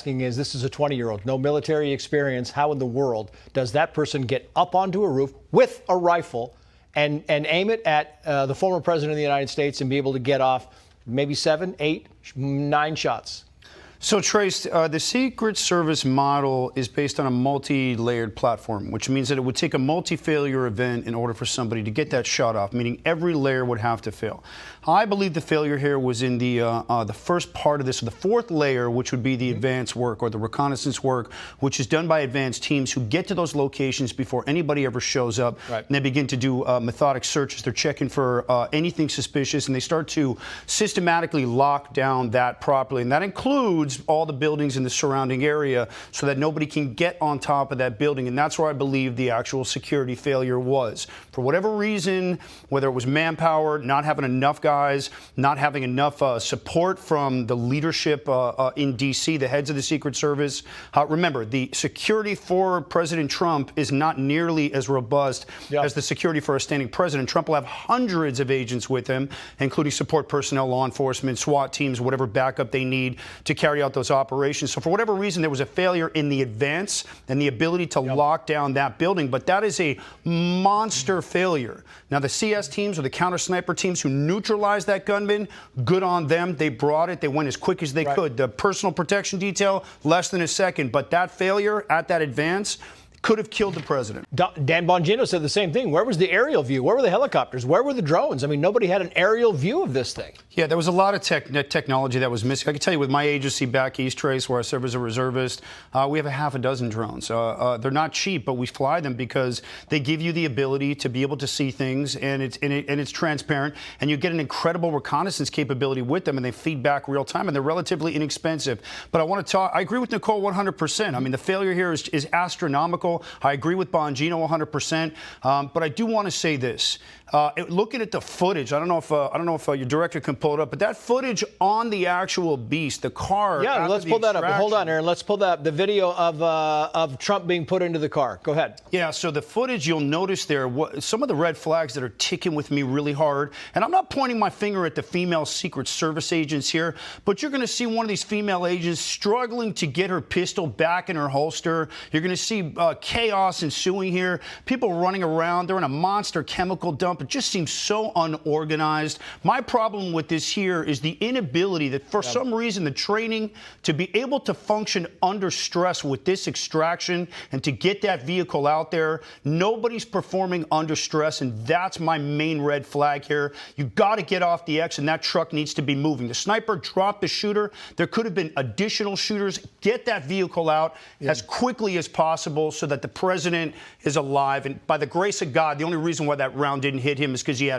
Is this is a 20-year-old, no military experience. How in the world does that person get up onto a roof with a rifle and aim it at the former president of the United States and be able to get off maybe 7, 8, 9 shots? So, Trace, the Secret Service model is based on a multi-layered platform, which means that it would take a multi-failure event in order for somebody to get that shot off, meaning every layer would have to fail. I believe the failure here was in the first part of this, the fourth layer, which would be the advance work or the reconnaissance work, which is done by advanced teams who get to those locations before anybody ever shows up. Right. And they begin to do methodic searches. They're checking for anything suspicious, and they start to systematically lock down that properly. And that includes all the buildings in the surrounding area so that nobody can get on top of that building. And that's where I believe the actual security failure was. For whatever reason, whether it was manpower, not having enough guys, not having enough support from the leadership in D.C., the heads of the Secret Service. Remember, the security for President Trump is not nearly as robust as the security for a standing president. Trump will have hundreds of agents with him, including support personnel, law enforcement, SWAT teams, whatever backup they need to carry out those operations. So for whatever reason, there was a failure in the advance and the ability to lock down that building. But that is a monster failure. Now, the CS teams or the counter sniper teams who neutralized that gunman, good on them. They brought it. They went as quick as they could. The personal protection detail, less than a second. But that failure at that advance could have killed the president. Dan Bongino said the same thing. Where was the aerial view? Where were the helicopters? Where were the drones? I mean, nobody had an aerial view of this thing. Yeah, there was a lot of technology that was missing. I can tell you with my agency back east, Trace, where I serve as a reservist, we have a half a dozen drones. They're not cheap, but we fly them because they give you the ability to be able to see things, and it's transparent, and you get an incredible reconnaissance capability with them, and they feed back real time, and they're relatively inexpensive. But I want to talk. I agree with Nicole 100%. I mean, the failure here is astronomical. I agree with Bongino 100%, but I do want to say this. Looking at the footage, I don't know if your director can pull it up, but that footage on the actual beast, the car. Yeah, let's pull that up. Hold on, Aaron. Let's pull the video of Trump being put into the car. Go ahead. Yeah, so the footage, you'll notice there, some of the red flags that are ticking with me really hard, and I'm not pointing my finger at the female Secret Service agents here, but you're going to see one of these female agents struggling to get her pistol back in her holster. You're going to see chaos ensuing here, people running around. They're in a monster chemical dump. It just seems so unorganized. My problem with this here is the inability that for some reason the training to be able to function under stress with this extraction and to get that vehicle out there, nobody's performing under stress, and that's my main red flag here. You've got to get off the X, and that truck needs to be moving. The sniper dropped the shooter. There could have been additional shooters. Get that vehicle out as quickly as possible so that the president is alive. And by the grace of God, the only reason why that round didn't hit him is because he had